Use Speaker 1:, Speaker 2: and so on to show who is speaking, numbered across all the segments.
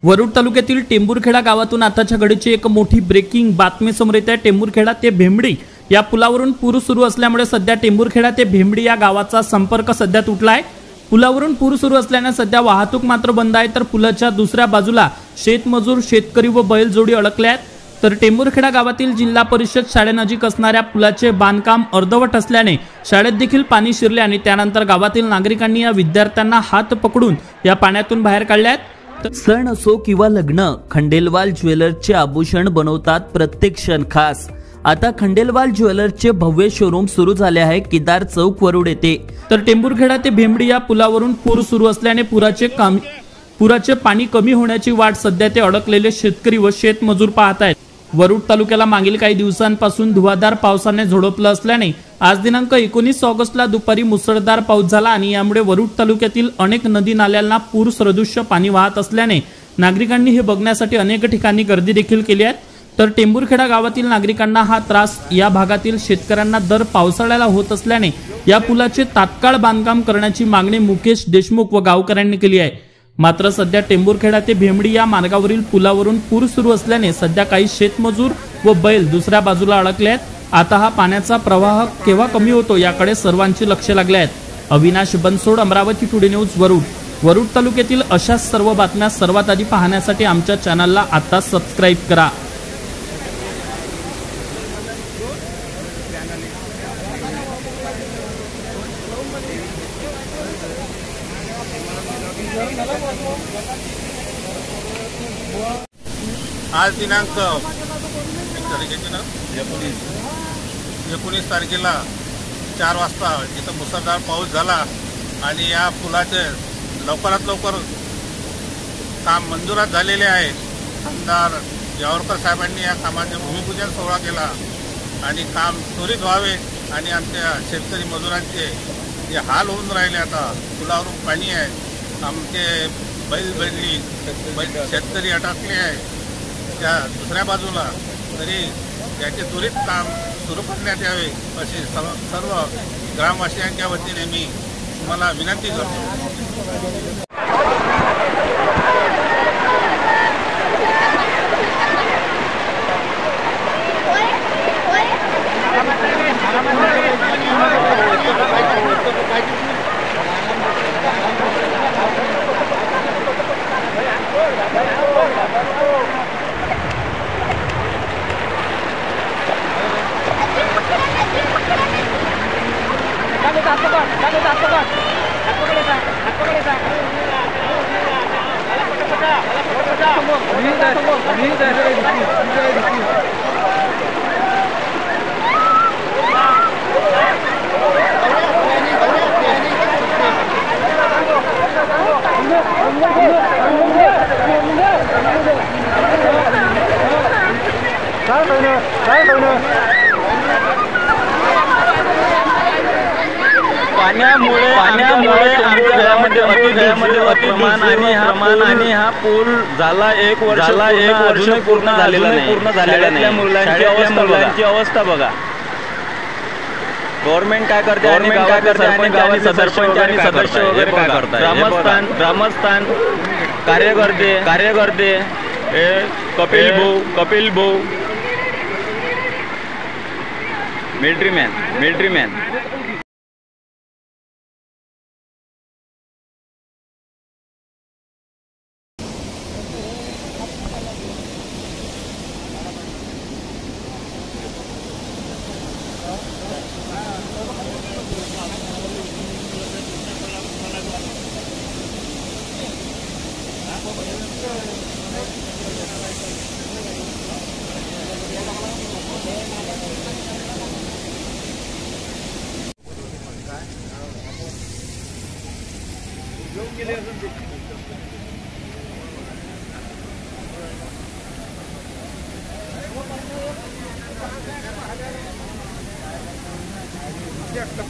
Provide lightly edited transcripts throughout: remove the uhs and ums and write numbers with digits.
Speaker 1: वरुड तालुक्यातील टेंभुरखेडा गावातून आताच्या घडीची एक मोठी ब्रेकिंग बातमी समोर येते। टेंभुरखेडा ते भेंबडी या पुलावरून पूर सुरू असल्यामुळे सध्या टेंभुरखेडा ते भेंबडी या गावाचा संपर्क सध्या तुटलाय। पुलावरून पूर सुरू असल्याने सध्या वाहतूक मात्र बंद आहे, तर पुलाच्या दुसऱ्या बाजूला शेतमजूर, शेतकरी व बैलजोडी अडकले आहेत। तर टेंभुरखेडा गावातील जिल्हा परिषद शाळेनजीक असणाऱ्या पुलाचे बांधकाम अर्धवट असल्याने शाळेत देखील पाणी शिरले आणि त्यानंतर गावातील नागरिकांनी या विद्यार्थ्यांना हात पकडून या पाण्यातून बाहेर काढले आहेत। सण असो किंवा लग्न, खंडेलवाल ज्वेलर्सचे आभूषण बनवतात प्रत्येक क्षण खास। आता खंडेलवाल ज्वेलर्सचे भव्य शोरूम सुरू झाले आहे केदार चौक वरुड येथे। तर टेंभुरखेडा ते भेंबडी या पुलावरून पूर सुरू असल्याने पुराचे पाणी कमी होण्याची वाट सध्या ते अडकलेले शेतकरी व शेतमजूर पाहत आहेत। वरुड तालुक्याला मागील काही दिवसांपासून धुवाधार पावसाने झोडपलं असल्याने आज दिनांक 19 ऑगस्टला दुपारी मुसळधार पाऊस झाला आणि यामुळे वरुड तालुक्यातील अनेक नदी नाल्यांना पूर सदृश्य पाणी वाहत असल्याने नागरिकांनी हे बघण्यासाठी अनेक ठिकाणी गर्दी देखील केली आहे। तर टेंभुरखेडा गावातील नागरिकांना हा त्रास या भागातील शेतकऱ्यांना दर पावसाळ्याला होत असल्याने या पुलाचे तात्काळ बांधकाम करण्याची मागणी मुकेश देशमुख व गावकऱ्यांनी केली आहे। मात्र सध्या टेंभुरखेडा ते भेंबडी या मार्गावरील पुलावरून पूर सुरू असल्याने सध्या काही शेतमजूर व बैल दुसऱ्या बाजूला अडकले आहेत। आता हा पाण्याचा प्रवाह केव्हा कमी होतो याकडे सर्वांचे लक्ष लागले आहे। Avinash Bansod, Amravati today news, Warud. वरुड तालुक्यातील अशा सर्व बातम्या सर्वात आधी पाहण्यासाठी आमच्या चॅनलला आता सबस्क्राइब करा।
Speaker 2: आज दिनांक 19 तारखेला 4 वाजता इथं मुसळधार पाऊस झाला आणि या पुलाचे लवकरात लवकर काम मंजुरात झालेले आहे। आमदार यावरकर साहेबांनी या कामाचे भूमिपूजन सोहळा केला आणि काम त्वरित व्हावे आणि आमच्या शेतकरी मजुरांचे जे हाल होऊन राहिले, आता पुलावरून पाणी आहे, आमचे बैलबैली शेतकरी अटकले आहे त्या दुसऱ्या बाजूला, तरी याचे त्वरित काम सुरू करण्यात यावे अशी सर्व ग्रामवासियांच्या वतीने मी तुम्हाला विनंती करतो।
Speaker 3: पाण्यामुळे आणि हा पूल झाला एक वर्ष पूर्ण झालेला नाही। मुलांची अवस्था बघा। गव्हर्नमेंट काय करते आणि सरपंच आणि सदस्य वगैरे काय करतात। ग्रामस्थान कार्यकर्ते कपिल भाऊ मिलिटरी मॅन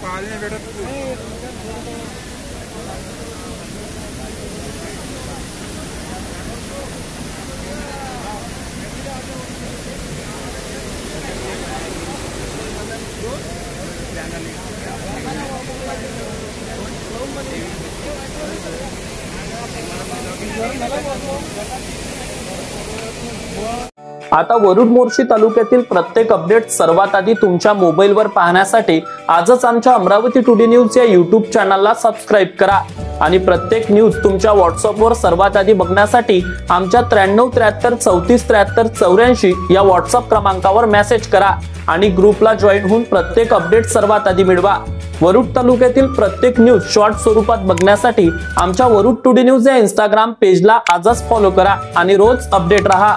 Speaker 2: पालने भेटत
Speaker 4: मला
Speaker 1: आता वरुड मोर्शी तालुक्यातील प्रत्येक अपडेट सर्वात आधी तुमच्या मोबाईलवर पाहण्यासाठी आजच आमच्या अमरावती टुडे न्यूज या युट्यूब चॅनलला सबस्क्राईब करा आणि प्रत्येक न्यूज तुमच्या व्हॉट्सअपवर सर्वात आधी बघण्यासाठी आमच्या 93 33 74 84 या व्हॉट्सअप क्रमांकावर मेसेज करा आणि ग्रुपला जॉईन होऊन प्रत्येक अपडेट सर्वात आधी मिळवा। वरुड तालुक्यातील प्रत्येक न्यूज शॉर्ट स्वरूपात बघण्यासाठी आमच्या वरुड टुडे न्यूज या इंस्टाग्राम पेजला आजच फॉलो करा आणि रोज अपडेट रहा।